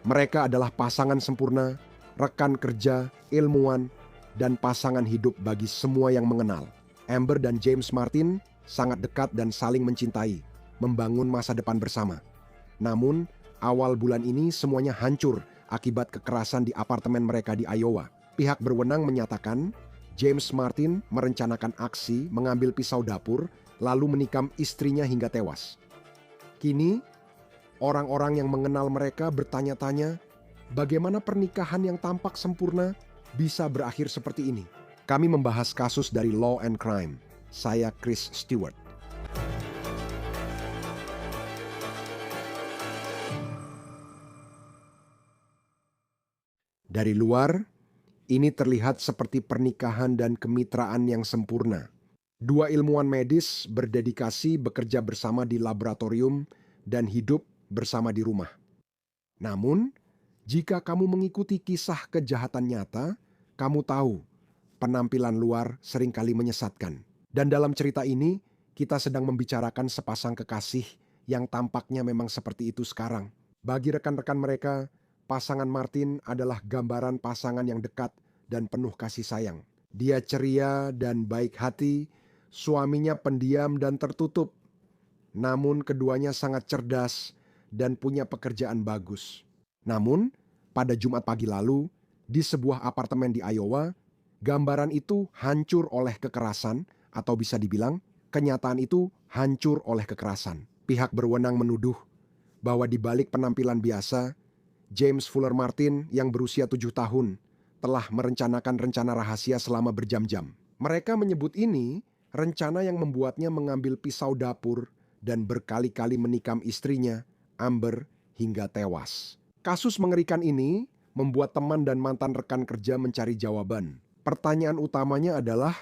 Mereka adalah pasangan sempurna, rekan kerja, ilmuwan, dan pasangan hidup bagi semua yang mengenal. Amber dan James Martin sangat dekat dan saling mencintai, membangun masa depan bersama. Namun, awal bulan ini semuanya hancur akibat kekerasan di apartemen mereka di Iowa. Pihak berwenang menyatakan James Martin merencanakan aksi mengambil pisau dapur lalu menikam istrinya hingga tewas. Kini, orang-orang yang mengenal mereka bertanya-tanya, bagaimana pernikahan yang tampak sempurna bisa berakhir seperti ini? Kami membahas kasus dari Law and Crime. Saya Chris Stewart. Dari luar, ini terlihat seperti pernikahan dan kemitraan yang sempurna. Dua ilmuwan medis berdedikasi bekerja bersama di laboratorium dan hidup bersama di rumah. Namun, jika kamu mengikuti kisah kejahatan nyata, kamu tahu penampilan luar seringkali menyesatkan. Dan dalam cerita ini, kita sedang membicarakan sepasang kekasih yang tampaknya memang seperti itu sekarang. Bagi rekan-rekan mereka, pasangan Martin adalah gambaran pasangan yang dekat dan penuh kasih sayang. Dia ceria dan baik hati, suaminya pendiam dan tertutup. Namun keduanya sangat cerdas dan punya pekerjaan bagus. Namun, pada Jumat pagi lalu, di sebuah apartemen di Iowa, gambaran itu hancur oleh kekerasan, atau bisa dibilang, kenyataan itu hancur oleh kekerasan. Pihak berwenang menuduh bahwa di balik penampilan biasa, James Fuller Martin yang berusia 7 tahun telah merencanakan rencana rahasia selama berjam-jam. Mereka menyebut ini rencana yang membuatnya mengambil pisau dapur dan berkali-kali menikam istrinya, Amber, hingga tewas. Kasus mengerikan ini membuat teman dan mantan rekan kerja mencari jawaban. Pertanyaan utamanya adalah,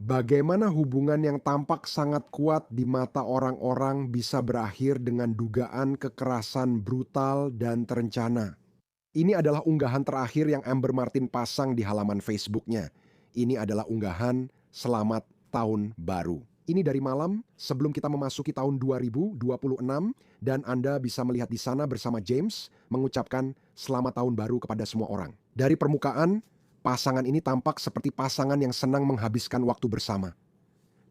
bagaimana hubungan yang tampak sangat kuat di mata orang-orang bisa berakhir dengan dugaan kekerasan brutal dan terencana? Ini adalah unggahan terakhir yang Amber Martin pasang di halaman Facebooknya. Ini adalah unggahan Selamat Tahun Baru. Ini dari malam sebelum kita memasuki tahun 2026 dan Anda bisa melihat di sana bersama James mengucapkan Selamat Tahun Baru kepada semua orang. Dari permukaan, pasangan ini tampak seperti pasangan yang senang menghabiskan waktu bersama.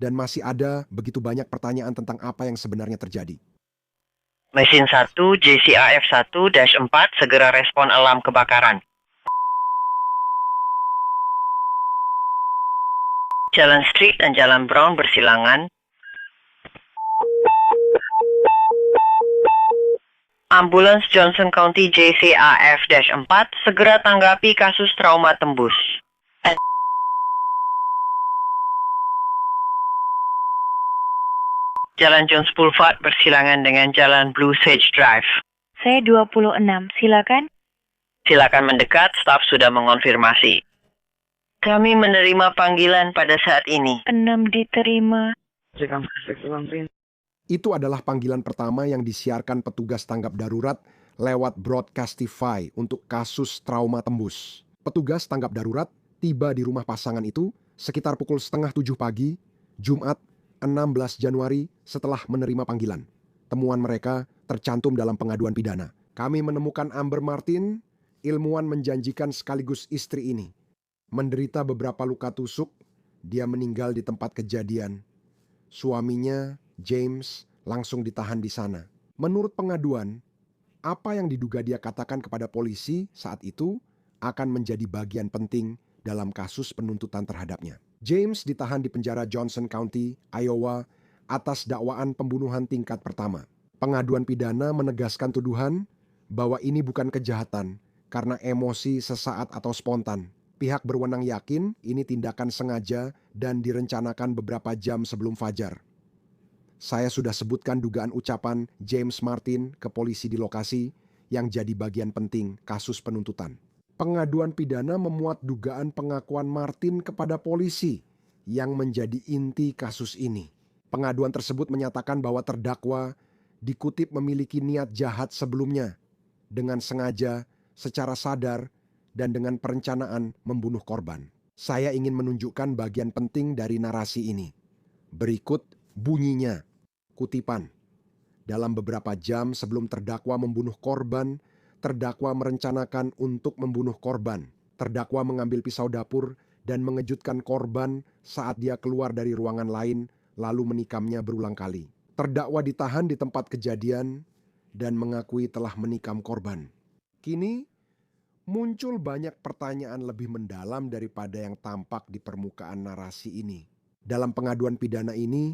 Dan masih ada begitu banyak pertanyaan tentang apa yang sebenarnya terjadi. Mesin 1 JCAF 1-4 segera respon alarm kebakaran. Jalan Street dan Jalan Brown bersilangan. Ambulans Johnson County JCAF-4 segera tanggapi kasus trauma tembus. Jalan Jones Boulevard bersilangan dengan Jalan Blue Sage Drive. Saya 26, silakan. Silakan mendekat, staf sudah mengonfirmasi. Kami menerima panggilan pada saat ini. 6 diterima. Itu adalah panggilan pertama yang disiarkan petugas tanggap darurat lewat Broadcastify untuk kasus trauma tembus. Petugas tanggap darurat tiba di rumah pasangan itu sekitar pukul 6:30 pagi, Jumat 16 Januari setelah menerima panggilan. Temuan mereka tercantum dalam pengaduan pidana. Kami menemukan Amber Martin, ilmuwan menjanjikan sekaligus istri ini, menderita beberapa luka tusuk. Dia meninggal di tempat kejadian. Suaminya, James, langsung ditahan di sana. Menurut pengaduan, apa yang diduga dia katakan kepada polisi saat itu akan menjadi bagian penting dalam kasus penuntutan terhadapnya. James ditahan di penjara Johnson County, Iowa, atas dakwaan pembunuhan tingkat pertama. Pengaduan pidana menegaskan tuduhan bahwa ini bukan kejahatan karena emosi sesaat atau spontan. Pihak berwenang yakin ini tindakan sengaja dan direncanakan beberapa jam sebelum fajar. Saya sudah sebutkan dugaan ucapan James Martin ke polisi di lokasi yang jadi bagian penting kasus penuntutan. Pengaduan pidana memuat dugaan pengakuan Martin kepada polisi yang menjadi inti kasus ini. Pengaduan tersebut menyatakan bahwa terdakwa dikutip memiliki niat jahat sebelumnya, dengan sengaja, secara sadar, dan dengan perencanaan membunuh korban. Saya ingin menunjukkan bagian penting dari narasi ini. Berikut bunyinya, kutipan. Dalam beberapa jam sebelum terdakwa membunuh korban, Terdakwa merencanakan untuk membunuh korban. Terdakwa mengambil pisau dapur dan mengejutkan korban saat dia keluar dari ruangan lain lalu menikamnya berulang kali. Terdakwa ditahan di tempat kejadian dan mengakui telah menikam korban. Kini muncul banyak pertanyaan lebih mendalam daripada yang tampak di permukaan narasi ini. Dalam pengaduan pidana ini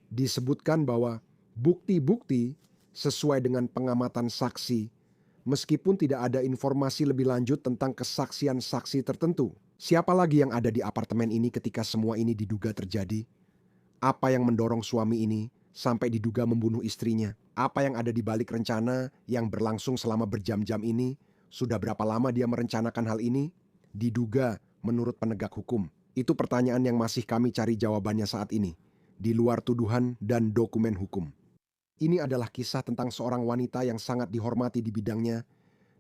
disebutkan bahwa bukti-bukti sesuai dengan pengamatan saksi, meskipun tidak ada informasi lebih lanjut tentang kesaksian saksi tertentu. Siapa lagi yang ada di apartemen ini ketika semua ini diduga terjadi? Apa yang mendorong suami ini sampai diduga membunuh istrinya? Apa yang ada di balik rencana yang berlangsung selama berjam-jam ini? Sudah berapa lama dia merencanakan hal ini? Diduga menurut penegak hukum. Itu pertanyaan yang masih kami cari jawabannya saat ini, di luar tuduhan dan dokumen hukum. Ini adalah kisah tentang seorang wanita yang sangat dihormati di bidangnya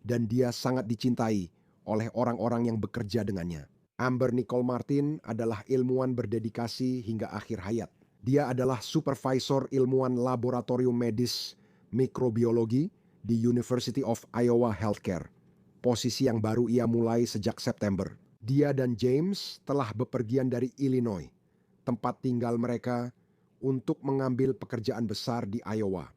dan dia sangat dicintai oleh orang-orang yang bekerja dengannya. Amber Nicole Martin adalah ilmuwan berdedikasi hingga akhir hayat. Dia adalah supervisor ilmuwan laboratorium medis mikrobiologi di University of Iowa Healthcare. Posisi yang baru ia mulai sejak September. Dia dan James telah bepergian dari Illinois, tempat tinggal mereka, untuk mengambil pekerjaan besar di Iowa.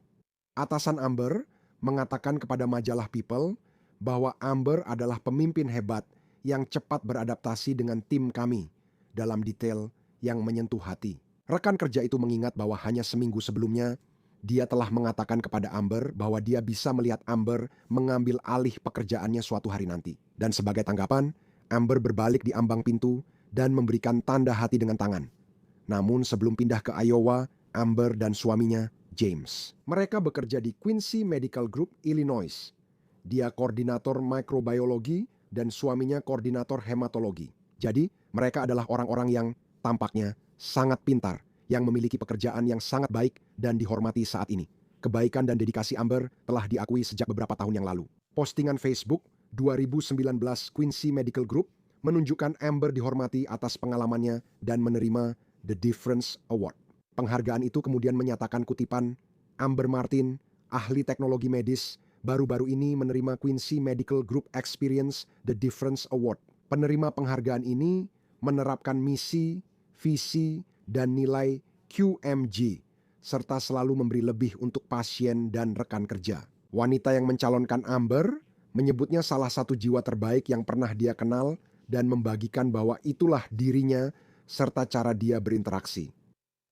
Atasan Amber mengatakan kepada majalah People bahwa Amber adalah pemimpin hebat yang cepat beradaptasi dengan tim kami dalam detail yang menyentuh hati. Rekan kerja itu mengingat bahwa hanya seminggu sebelumnya, dia telah mengatakan kepada Amber bahwa dia bisa melihat Amber mengambil alih pekerjaannya suatu hari nanti. Dan sebagai tanggapan, Amber berbalik di ambang pintu dan memberikan tanda hati dengan tangan. Namun sebelum pindah ke Iowa, Amber dan suaminya, James. Mereka bekerja di Quincy Medical Group, Illinois. Dia koordinator mikrobiologi dan suaminya koordinator hematologi. Jadi, mereka adalah orang-orang yang tampaknya sangat pintar, yang memiliki pekerjaan yang sangat baik dan dihormati saat ini. Kebaikan dan dedikasi Amber telah diakui sejak beberapa tahun yang lalu. Postingan Facebook 2019 Quincy Medical Group menunjukkan Amber dihormati atas pengalamannya dan menerima The Difference Award. Penghargaan itu kemudian menyatakan kutipan, Amber Martin, ahli teknologi medis, baru-baru ini menerima Quincy Medical Group Experience The Difference Award. Penerima penghargaan ini menerapkan misi, visi, dan nilai QMG, serta selalu memberi lebih untuk pasien dan rekan kerja. Wanita yang mencalonkan Amber menyebutnya salah satu jiwa terbaik yang pernah dia kenal dan membagikan bahwa itulah dirinya serta cara dia berinteraksi.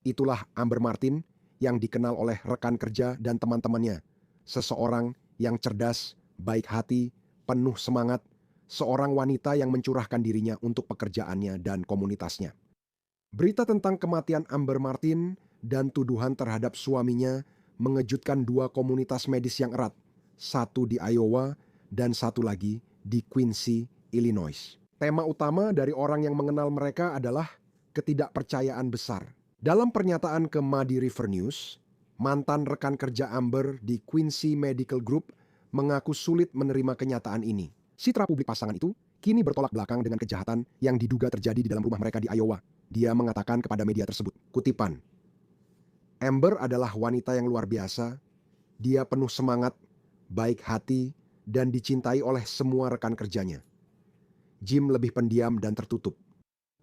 Itulah Amber Martin yang dikenal oleh rekan kerja dan teman-temannya. Seseorang yang cerdas, baik hati, penuh semangat, seorang wanita yang mencurahkan dirinya untuk pekerjaannya dan komunitasnya. Berita tentang kematian Amber Martin dan tuduhan terhadap suaminya mengejutkan dua komunitas medis yang erat, satu di Iowa dan satu lagi di Quincy, Illinois. Tema utama dari orang yang mengenal mereka adalah ketidakpercayaan besar. Dalam pernyataan ke Muddy River News, mantan rekan kerja Amber di Quincy Medical Group mengaku sulit menerima kenyataan ini. Citra publik pasangan itu kini bertolak belakang dengan kejahatan yang diduga terjadi di dalam rumah mereka di Iowa. Dia mengatakan kepada media tersebut, kutipan, Amber adalah wanita yang luar biasa. Dia penuh semangat, baik hati, dan dicintai oleh semua rekan kerjanya. Jim lebih pendiam dan tertutup.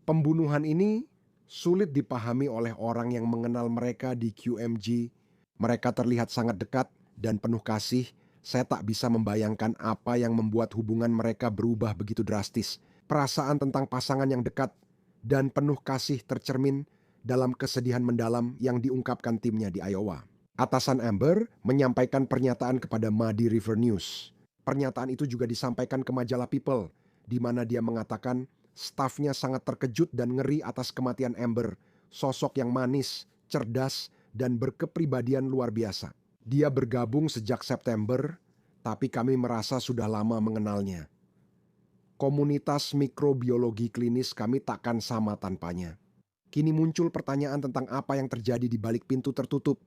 Pembunuhan ini sulit dipahami oleh orang yang mengenal mereka di QMG. Mereka terlihat sangat dekat dan penuh kasih. Saya tak bisa membayangkan apa yang membuat hubungan mereka berubah begitu drastis. Perasaan tentang pasangan yang dekat dan penuh kasih tercermin dalam kesedihan mendalam yang diungkapkan timnya di Iowa. Atasan Amber menyampaikan pernyataan kepada Muddy River News. Pernyataan itu juga disampaikan ke majalah People, di mana dia mengatakan stafnya sangat terkejut dan ngeri atas kematian Amber, sosok yang manis, cerdas, dan berkepribadian luar biasa. Dia bergabung sejak September, tapi kami merasa sudah lama mengenalnya. Komunitas mikrobiologi klinis kami takkan sama tanpanya. Kini muncul pertanyaan tentang apa yang terjadi di balik pintu tertutup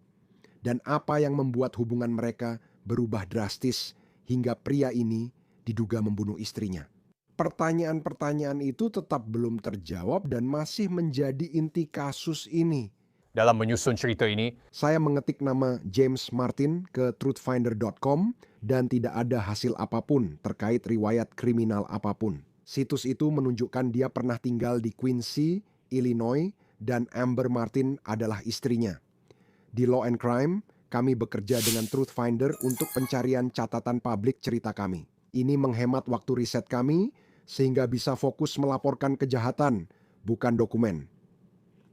dan apa yang membuat hubungan mereka berubah drastis hingga pria ini diduga membunuh istrinya. Pertanyaan-pertanyaan itu tetap belum terjawab dan masih menjadi inti kasus ini. Dalam menyusun cerita ini, Saya mengetik nama James Martin ke truthfinder.com dan tidak ada hasil apapun terkait riwayat kriminal apapun. Situs itu menunjukkan dia pernah tinggal di Quincy, Illinois, dan Amber Martin adalah istrinya. Di Law and Crime, kami bekerja dengan Truthfinder untuk pencarian catatan publik cerita kami. Ini menghemat waktu riset kami sehingga bisa fokus melaporkan kejahatan, bukan dokumen.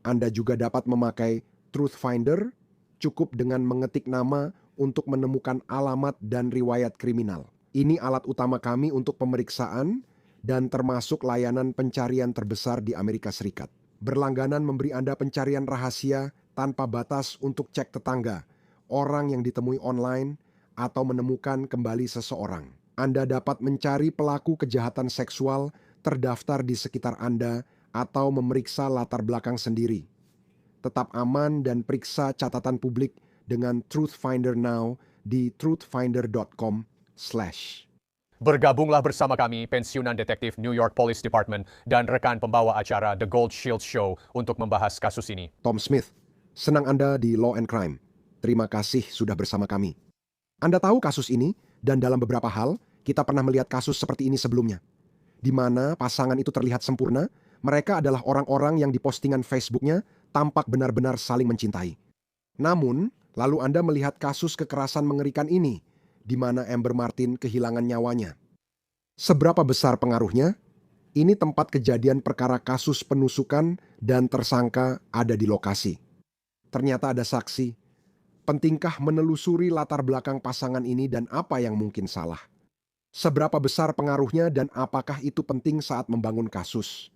Anda juga dapat memakai Truthfinder cukup dengan mengetik nama untuk menemukan alamat dan riwayat kriminal. Ini alat utama kami untuk pemeriksaan dan termasuk layanan pencarian terbesar di Amerika Serikat. Berlangganan memberi Anda pencarian rahasia tanpa batas untuk cek tetangga, orang yang ditemui online, atau menemukan kembali seseorang. Anda dapat mencari pelaku kejahatan seksual terdaftar di sekitar Anda atau memeriksa latar belakang sendiri. Tetap aman dan periksa catatan publik dengan Truthfinder Now di truthfinder.com/. bergabunglah bersama kami, pensiunan detektif New York Police Department dan rekan pembawa acara The Gold Shield Show untuk membahas kasus ini. Tom Smith, senang Anda di Law and Crime. Terima kasih sudah bersama kami. Anda tahu kasus ini dan dalam beberapa hal kita pernah melihat kasus seperti ini sebelumnya. Di mana pasangan itu terlihat sempurna, mereka adalah orang-orang yang di postingan Facebook-nya tampak benar-benar saling mencintai. Namun, lalu Anda melihat kasus kekerasan mengerikan ini, di mana Amber Martin kehilangan nyawanya. Seberapa besar pengaruhnya? Ini tempat kejadian perkara kasus penusukan dan tersangka ada di lokasi. Ternyata ada saksi. Pentingkah menelusuri latar belakang pasangan ini dan apa yang mungkin salah? Seberapa besar pengaruhnya dan apakah itu penting saat membangun kasus?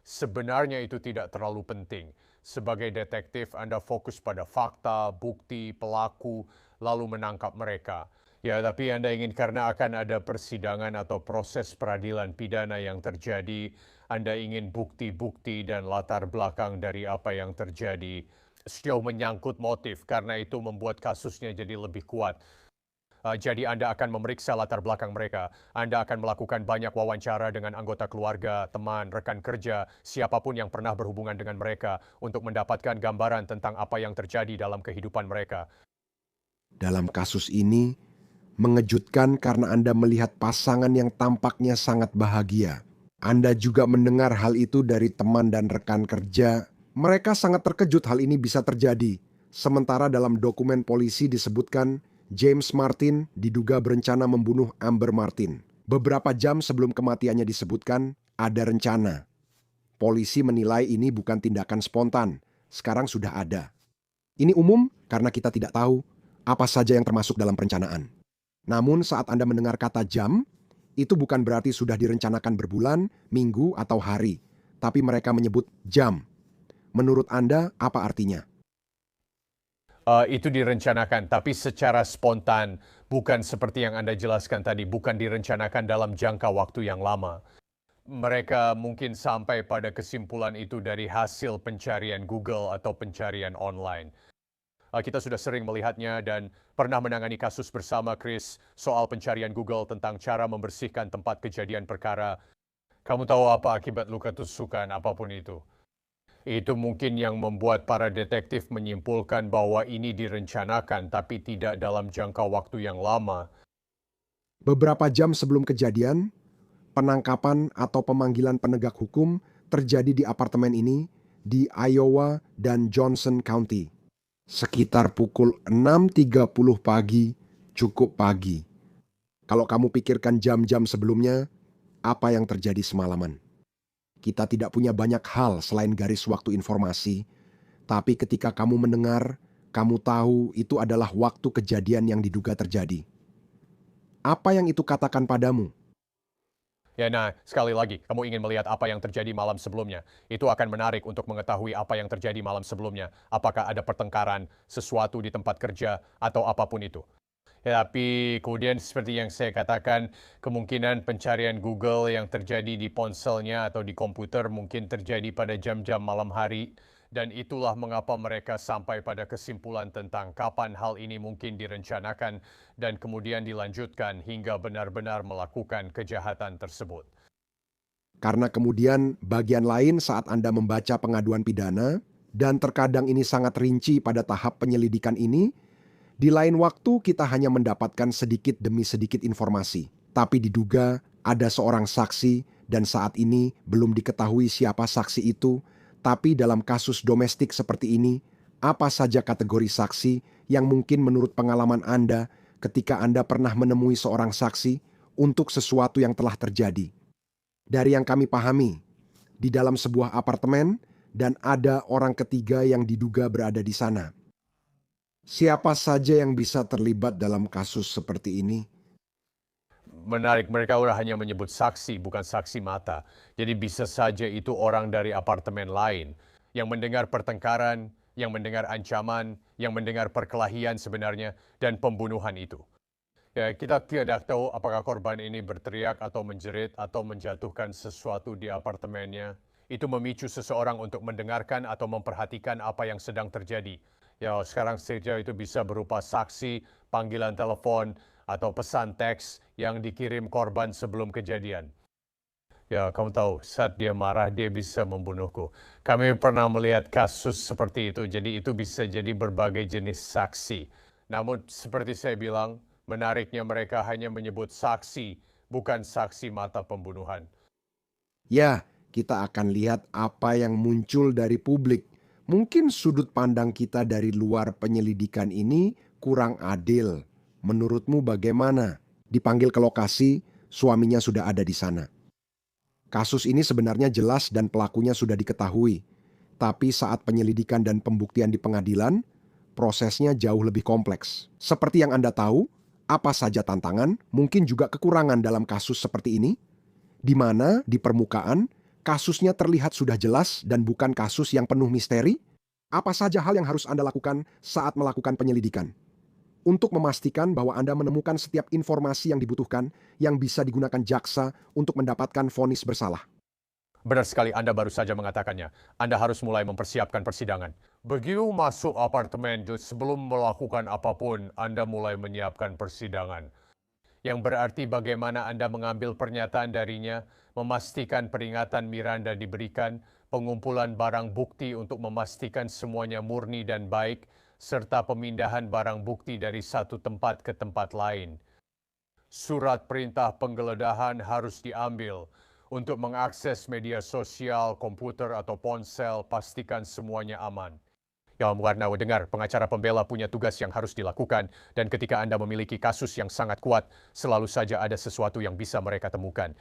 Sebenarnya itu tidak terlalu penting. Sebagai detektif, Anda fokus pada fakta, bukti, pelaku, lalu menangkap mereka. Ya, tapi Anda ingin karena akan ada persidangan atau proses peradilan pidana yang terjadi, Anda ingin bukti-bukti dan latar belakang dari apa yang terjadi. Sejauh menyangkut motif, karena itu membuat kasusnya jadi lebih kuat. Jadi Anda akan memeriksa latar belakang mereka. Anda akan melakukan banyak wawancara dengan anggota keluarga, teman, rekan kerja, siapapun yang pernah berhubungan dengan mereka untuk mendapatkan gambaran tentang apa yang terjadi dalam kehidupan mereka. Dalam kasus ini, mengejutkan karena Anda melihat pasangan yang tampaknya sangat bahagia. Anda juga mendengar hal itu dari teman dan rekan kerja. Mereka sangat terkejut hal ini bisa terjadi. Sementara dalam dokumen polisi disebutkan James Martin diduga berencana membunuh Amber Martin. Beberapa jam sebelum kematiannya disebutkan ada rencana. Polisi menilai ini bukan tindakan spontan. Sekarang sudah ada. Ini umum karena kita tidak tahu apa saja yang termasuk dalam perencanaan. Namun saat Anda mendengar kata jam, itu bukan berarti sudah direncanakan berbulan, minggu, atau hari. Tapi mereka menyebut jam. Menurut Anda, apa artinya? Itu direncanakan, tapi secara spontan, bukan seperti yang Anda jelaskan tadi, bukan direncanakan dalam jangka waktu yang lama. Mereka mungkin sampai pada kesimpulan itu dari hasil pencarian Google atau pencarian online. Kita sudah sering melihatnya dan pernah menangani kasus bersama Chris soal pencarian Google tentang cara membersihkan tempat kejadian perkara. Kamu tahu apa akibat luka tusukan apapun itu? Itu mungkin yang membuat para detektif menyimpulkan bahwa ini direncanakan tapi tidak dalam jangka waktu yang lama. Beberapa jam sebelum kejadian, penangkapan atau pemanggilan penegak hukum terjadi di apartemen ini di Iowa dan Johnson County. Sekitar pukul 6.30 pagi, cukup pagi. Kalau kamu pikirkan jam-jam sebelumnya, apa yang terjadi semalaman? Kita tidak punya banyak hal selain garis waktu informasi, tapi ketika kamu mendengar, kamu tahu itu adalah waktu kejadian yang diduga terjadi. Apa yang itu katakan padamu? Ya, nah, sekali lagi, kamu ingin melihat apa yang terjadi malam sebelumnya. Itu akan menarik untuk mengetahui apa yang terjadi malam sebelumnya. Apakah ada pertengkaran, sesuatu di tempat kerja, atau apapun itu. Ya, tapi kemudian seperti yang saya katakan, kemungkinan pencarian Google yang terjadi di ponselnya atau di komputer mungkin terjadi pada jam-jam malam hari. Dan itulah mengapa mereka sampai pada kesimpulan tentang kapan hal ini mungkin direncanakan dan kemudian dilanjutkan hingga benar-benar melakukan kejahatan tersebut. Karena kemudian bagian lain saat Anda membaca pengaduan pidana, Dan terkadang ini sangat rinci pada tahap penyelidikan ini. Di lain waktu kita hanya mendapatkan sedikit demi sedikit informasi. Tapi diduga ada seorang saksi dan saat ini belum diketahui siapa saksi itu. Tapi dalam kasus domestik seperti ini, apa saja kategori saksi yang mungkin menurut pengalaman Anda ketika Anda pernah menemui seorang saksi untuk sesuatu yang telah terjadi? Dari yang kami pahami, di dalam sebuah apartemen dan ada orang ketiga yang diduga berada di sana. Siapa saja yang bisa terlibat dalam kasus seperti ini? Menarik, mereka udah hanya menyebut saksi, bukan saksi mata. Jadi bisa saja itu orang dari apartemen lain yang mendengar pertengkaran, yang mendengar ancaman, yang mendengar perkelahian sebenarnya, dan pembunuhan itu. Ya, kita tidak tahu apakah korban ini berteriak atau menjerit atau menjatuhkan sesuatu di apartemennya. Itu memicu seseorang untuk mendengarkan atau memperhatikan apa yang sedang terjadi. Ya, sekarang saja itu bisa berupa saksi, panggilan telepon, atau pesan teks yang dikirim korban sebelum kejadian. Ya, kamu tahu, saat dia marah, dia bisa membunuhku. Kami pernah melihat kasus seperti itu, jadi itu bisa jadi berbagai jenis saksi. Namun, seperti saya bilang, menariknya mereka hanya menyebut saksi, bukan saksi mata pembunuhan. Ya, kita akan lihat apa yang muncul dari publik. Mungkin sudut pandang kita dari luar penyelidikan ini kurang adil. Menurutmu bagaimana? Dipanggil ke lokasi, suaminya sudah ada di sana. Kasus ini sebenarnya jelas dan pelakunya sudah diketahui. Tapi saat penyelidikan dan pembuktian di pengadilan, prosesnya jauh lebih kompleks. Seperti yang Anda tahu, apa saja tantangan, mungkin juga kekurangan dalam kasus seperti ini, di mana di permukaan kasusnya terlihat sudah jelas dan bukan kasus yang penuh misteri. Apa saja hal yang harus Anda lakukan saat melakukan penyelidikan? Untuk memastikan bahwa Anda menemukan setiap informasi yang dibutuhkan yang bisa digunakan jaksa untuk mendapatkan vonis bersalah. Benar sekali, Anda baru saja mengatakannya. Anda harus mulai mempersiapkan persidangan. Begitu masuk apartemen, sebelum melakukan apapun, Anda mulai menyiapkan persidangan. Yang berarti bagaimana Anda mengambil pernyataan darinya, memastikan peringatan Miranda diberikan, pengumpulan barang bukti untuk memastikan semuanya murni dan baik, serta pemindahan barang bukti dari satu tempat ke tempat lain. Surat perintah penggeledahan harus diambil. Untuk mengakses media sosial, komputer, atau ponsel, pastikan semuanya aman. Ya, karena dengar, pengacara pembela punya tugas yang harus dilakukan, dan ketika Anda memiliki kasus yang sangat kuat, selalu saja ada sesuatu yang bisa mereka temukan.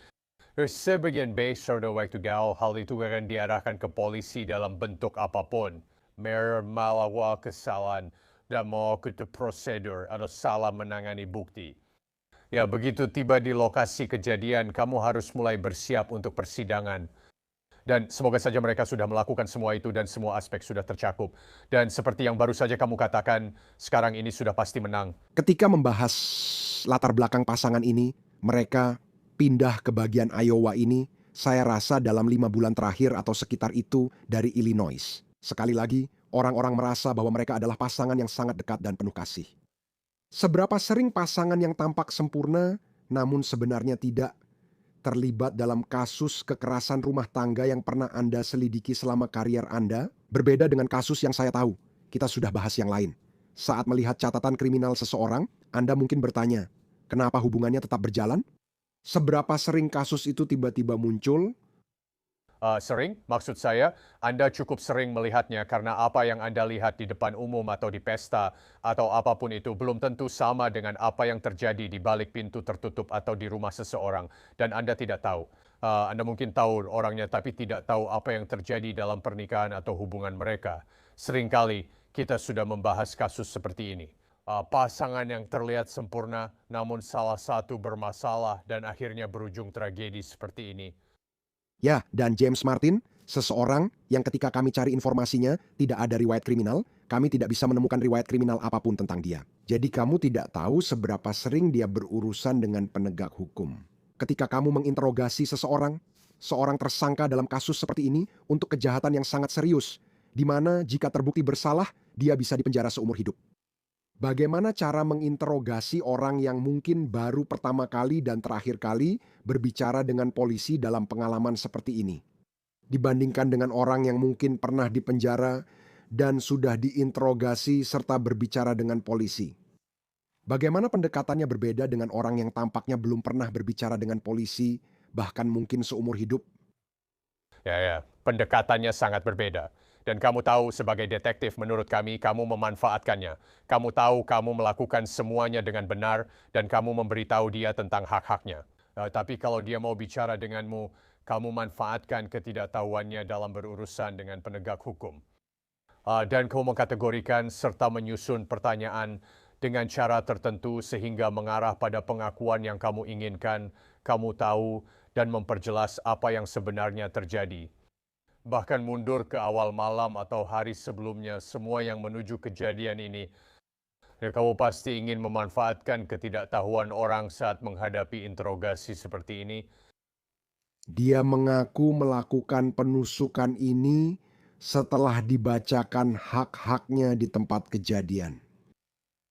Sebagian besar dari waktu gaul, hal itu akan diarahkan ke polisi dalam bentuk apapun. Malawa kesalahan dan mau ke prosedur atau salah menangani bukti. Ya, begitu tiba di lokasi kejadian, kamu harus mulai bersiap untuk persidangan. Dan semoga saja mereka sudah melakukan semua itu dan semua aspek sudah tercakup. Dan seperti yang baru saja kamu katakan, sekarang ini sudah pasti menang. Ketika membahas latar belakang pasangan ini, mereka pindah ke bagian Iowa ini, saya rasa dalam 5 bulan terakhir atau sekitar itu dari Illinois. Sekali lagi, orang-orang merasa bahwa mereka adalah pasangan yang sangat dekat dan penuh kasih. Seberapa sering pasangan yang tampak sempurna, namun sebenarnya tidak, terlibat dalam kasus kekerasan rumah tangga yang pernah Anda selidiki selama karier Anda, berbeda dengan kasus yang saya tahu. Kita sudah bahas yang lain. Saat melihat catatan kriminal seseorang, Anda mungkin bertanya, kenapa hubungannya tetap berjalan? Seberapa sering kasus itu tiba-tiba muncul? Sering, maksud saya, Anda cukup sering melihatnya karena apa yang Anda lihat di depan umum atau di pesta atau apapun itu belum tentu sama dengan apa yang terjadi di balik pintu tertutup atau di rumah seseorang dan Anda tidak tahu. Anda mungkin tahu orangnya tapi tidak tahu apa yang terjadi dalam pernikahan atau hubungan mereka. Seringkali kita sudah membahas kasus seperti ini. Pasangan yang terlihat sempurna namun salah satu bermasalah dan akhirnya berujung tragedi seperti ini. Ya, dan James Martin, seseorang yang ketika kami cari informasinya tidak ada riwayat kriminal, kami tidak bisa menemukan riwayat kriminal apapun tentang dia. Jadi kamu tidak tahu seberapa sering dia berurusan dengan penegak hukum. Ketika kamu menginterogasi seseorang, seorang tersangka dalam kasus seperti ini untuk kejahatan yang sangat serius, di mana jika terbukti bersalah, dia bisa dipenjara seumur hidup. Bagaimana cara menginterogasi orang yang mungkin baru pertama kali dan terakhir kali berbicara dengan polisi dalam pengalaman seperti ini? Dibandingkan dengan orang yang mungkin pernah dipenjara dan sudah diinterogasi serta berbicara dengan polisi. Bagaimana pendekatannya berbeda dengan orang yang tampaknya belum pernah berbicara dengan polisi, bahkan mungkin seumur hidup? Ya, pendekatannya sangat berbeda. Dan kamu tahu sebagai detektif menurut kami, kamu memanfaatkannya. Kamu tahu kamu melakukan semuanya dengan benar dan kamu memberitahu dia tentang hak-haknya. Tapi kalau dia mau bicara denganmu, kamu manfaatkan ketidaktahuannya dalam berurusan dengan penegak hukum. Dan kamu mengkategorikan serta menyusun pertanyaan dengan cara tertentu sehingga mengarah pada pengakuan yang kamu inginkan, kamu tahu, dan memperjelas apa yang sebenarnya terjadi. Bahkan mundur ke awal malam atau hari sebelumnya, semua yang menuju kejadian ini. Ya, kamu pasti ingin memanfaatkan ketidaktahuan orang saat menghadapi interogasi seperti ini. Dia mengaku melakukan penusukan ini setelah dibacakan hak-haknya di tempat kejadian.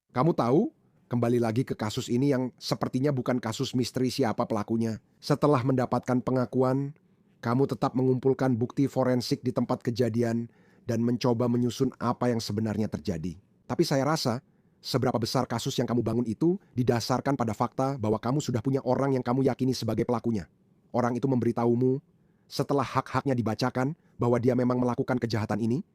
Kamu tahu, kembali lagi ke kasus ini yang sepertinya bukan kasus misteri siapa pelakunya. Setelah mendapatkan pengakuan, kamu tetap mengumpulkan bukti forensik di tempat kejadian dan mencoba menyusun apa yang sebenarnya terjadi. Tapi saya rasa, seberapa besar kasus yang kamu bangun itu didasarkan pada fakta bahwa kamu sudah punya orang yang kamu yakini sebagai pelakunya. Orang itu memberitahumu setelah hak-haknya dibacakan bahwa dia memang melakukan kejahatan ini.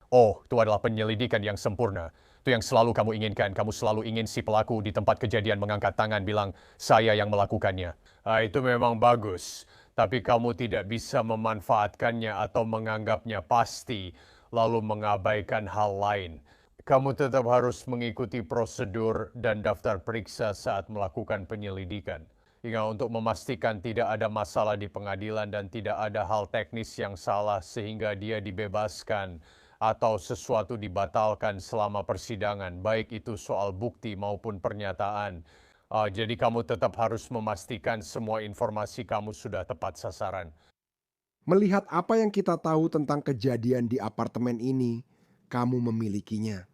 Oh, itu adalah penyelidikan yang sempurna. Itu yang selalu kamu inginkan. Kamu selalu ingin si pelaku di tempat kejadian mengangkat tangan bilang, saya yang melakukannya. Itu memang bagus. Tapi kamu tidak bisa memanfaatkannya atau menganggapnya pasti, lalu mengabaikan hal lain. Kamu tetap harus mengikuti prosedur dan daftar periksa saat melakukan penyelidikan. Hingga untuk memastikan tidak ada masalah di pengadilan dan tidak ada hal teknis yang salah sehingga dia dibebaskan atau sesuatu dibatalkan selama persidangan, baik itu soal bukti maupun pernyataan. Jadi kamu tetap harus memastikan semua informasi kamu sudah tepat sasaran. Melihat apa yang kita tahu tentang kejadian di apartemen ini, kamu memilikinya.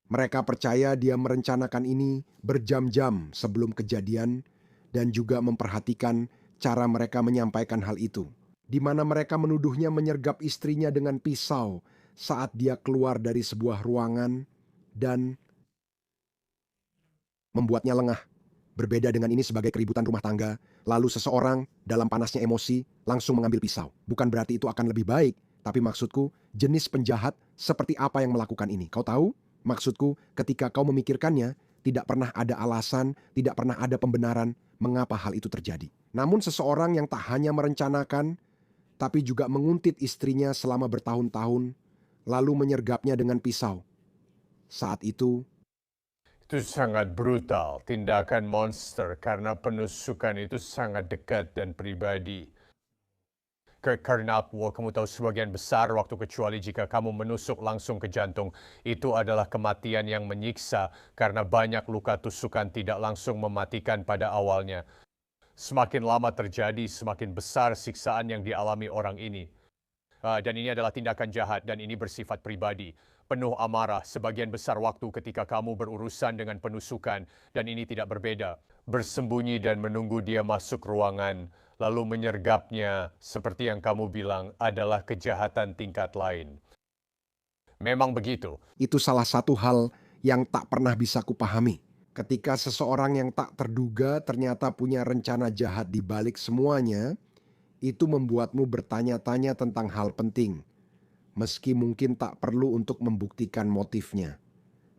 Mereka percaya dia merencanakan ini berjam-jam sebelum kejadian dan juga memperhatikan cara mereka menyampaikan hal itu. Di mana mereka menuduhnya menyergap istrinya dengan pisau saat dia keluar dari sebuah ruangan dan membuatnya lengah. Berbeda dengan ini sebagai keributan rumah tangga, lalu seseorang dalam panasnya emosi langsung mengambil pisau. Bukan berarti itu akan lebih baik, tapi maksudku jenis penjahat seperti apa yang melakukan ini. Kau tahu? Maksudku ketika kau memikirkannya, tidak pernah ada alasan, tidak pernah ada pembenaran mengapa hal itu terjadi. Namun seseorang yang tak hanya merencanakan, tapi juga menguntit istrinya selama bertahun-tahun, lalu menyergapnya dengan pisau. Saat itu, Itu sangat brutal, tindakan monster karena penusukan itu sangat dekat dan pribadi. Karena kamu tahu sebagian besar waktu kecuali jika kamu menusuk langsung ke jantung, itu adalah kematian yang menyiksa karena banyak luka tusukan tidak langsung mematikan pada awalnya. Semakin lama terjadi, semakin besar siksaan yang dialami orang ini. Dan ini adalah tindakan jahat dan ini bersifat pribadi. Penuh amarah sebagian besar waktu ketika kamu berurusan dengan penusukan dan ini tidak berbeda. Bersembunyi dan menunggu dia masuk ruangan, lalu menyergapnya seperti yang kamu bilang adalah kejahatan tingkat lain. Memang begitu. itu salah satu hal yang tak pernah bisa kupahami. Ketika seseorang yang tak terduga ternyata punya rencana jahat di balik semuanya, itu membuatmu bertanya-tanya tentang hal penting. Meski mungkin tak perlu untuk membuktikan motifnya.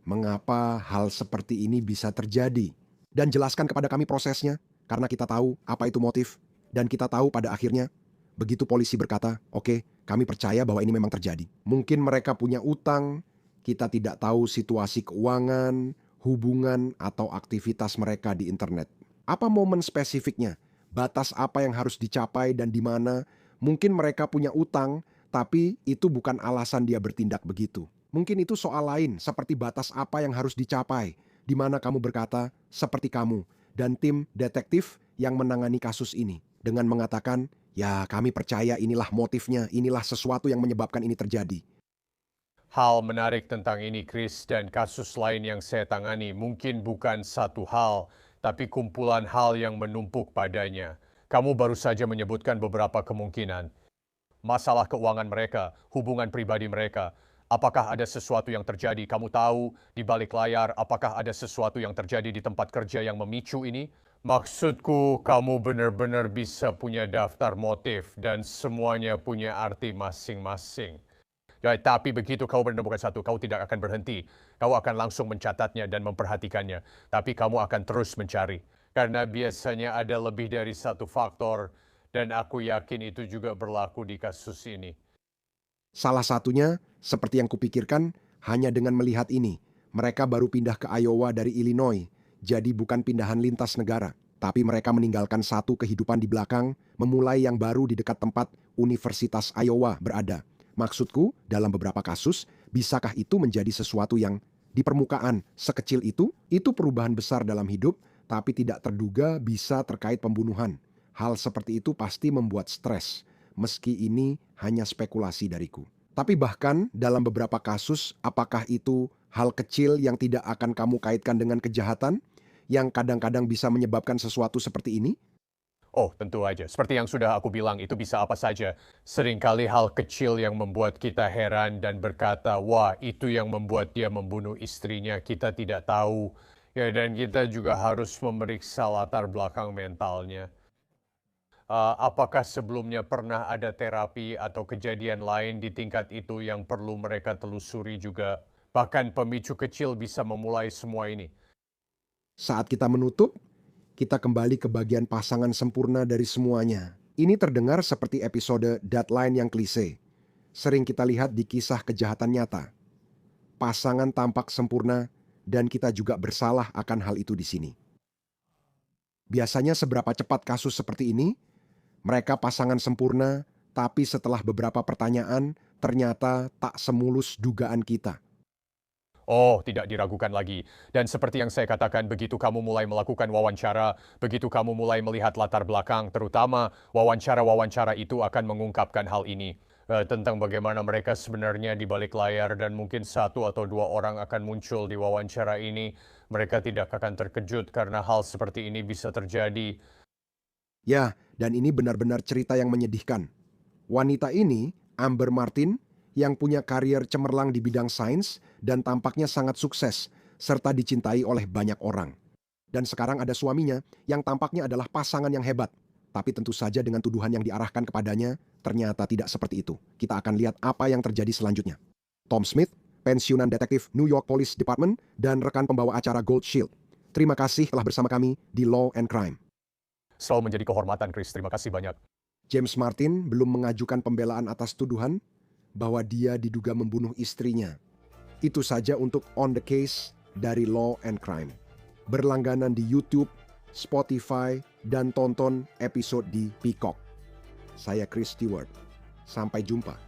Mengapa hal seperti ini bisa terjadi? Dan jelaskan kepada kami prosesnya, karena kita tahu apa itu motif. Dan kita tahu pada akhirnya, begitu polisi berkata, oke, kami percaya bahwa ini memang terjadi. Mungkin mereka punya utang, kita tidak tahu situasi keuangan, hubungan, atau aktivitas mereka di internet. Apa momen spesifiknya? Batas apa yang harus dicapai dan di mana? Mungkin mereka punya utang, tapi itu bukan alasan dia bertindak begitu. Mungkin itu soal lain, seperti batas apa yang harus dicapai, di mana kamu berkata, seperti kamu, dan tim detektif yang menangani kasus ini, dengan mengatakan, ya kami percaya inilah motifnya, inilah sesuatu yang menyebabkan ini terjadi. Hal menarik tentang ini, Chris, dan kasus lain yang saya tangani mungkin bukan satu hal, tapi kumpulan hal yang menumpuk padanya. Kamu baru saja menyebutkan beberapa kemungkinan. Masalah keuangan mereka, hubungan pribadi mereka, Apakah ada sesuatu yang terjadi? Kamu tahu di balik layar, apakah ada sesuatu yang terjadi di tempat kerja yang memicu ini? Maksudku, kamu benar-benar bisa punya daftar motif dan semuanya punya arti masing-masing. Ya, tapi begitu kau menemukan satu, kau tidak akan berhenti. Kau akan langsung mencatatnya dan memperhatikannya. Tapi kamu akan terus mencari. Karena biasanya ada lebih dari satu faktor dan aku yakin itu juga berlaku di kasus ini. Salah satunya, seperti yang kupikirkan, hanya dengan melihat ini. Mereka baru pindah ke Iowa dari Illinois, jadi bukan pindahan lintas negara. Tapi mereka meninggalkan satu kehidupan di belakang, memulai yang baru di dekat tempat Universitas Iowa berada. Maksudku, dalam beberapa kasus, bisakah itu menjadi sesuatu yang di permukaan sekecil itu perubahan besar dalam hidup, tapi tidak terduga bisa terkait pembunuhan. Hal seperti itu pasti membuat stres, meski ini hanya spekulasi dariku. Tapi bahkan dalam beberapa kasus, apakah itu hal kecil yang tidak akan kamu kaitkan dengan kejahatan, yang kadang-kadang bisa menyebabkan sesuatu seperti ini? Oh, tentu aja. Seperti yang sudah aku bilang, itu bisa apa saja. Seringkali hal kecil yang membuat kita heran dan berkata, wah, itu yang membuat dia membunuh istrinya. Kita tidak tahu. Ya, dan kita juga harus memeriksa latar belakang mentalnya. Apakah sebelumnya pernah ada terapi atau kejadian lain di tingkat itu yang perlu mereka telusuri juga? Bahkan pemicu kecil bisa memulai semua ini. Saat kita menutup, kita kembali ke bagian pasangan sempurna dari semuanya. Ini terdengar seperti episode Deadline yang klise. Sering kita lihat di kisah kejahatan nyata. Pasangan tampak sempurna dan kita juga bersalah akan hal itu di sini. Biasanya seberapa cepat kasus seperti ini? Mereka pasangan sempurna, tapi setelah beberapa pertanyaan, ternyata tak semulus dugaan kita. Oh, tidak diragukan lagi. Dan seperti yang saya katakan, begitu kamu mulai melakukan wawancara, begitu kamu mulai melihat latar belakang, terutama wawancara-wawancara itu akan mengungkapkan hal ini. Tentang bagaimana mereka sebenarnya di balik layar dan mungkin satu atau dua orang akan muncul di wawancara ini. Mereka tidak akan terkejut karena hal seperti ini bisa terjadi. Ya, dan ini benar-benar cerita yang menyedihkan. Wanita ini, Amber Martin, yang punya karier cemerlang di bidang sains dan tampaknya sangat sukses, serta dicintai oleh banyak orang. Dan sekarang ada suaminya yang tampaknya adalah pasangan yang hebat. Tapi tentu saja dengan tuduhan yang diarahkan kepadanya, ternyata tidak seperti itu. Kita akan lihat apa yang terjadi selanjutnya. Tom Smith, pensiunan detektif New York Police Department, dan rekan pembawa acara Gold Shield. Terima kasih telah bersama kami di Law and Crime. Selalu menjadi kehormatan, Chris. Terima kasih banyak. James Martin belum mengajukan pembelaan atas tuduhan bahwa dia diduga membunuh istrinya. Itu saja untuk On the Case dari Law and Crime. Berlangganan di YouTube, Spotify, dan tonton episode di Peacock. Saya Chris Stewart. Sampai jumpa.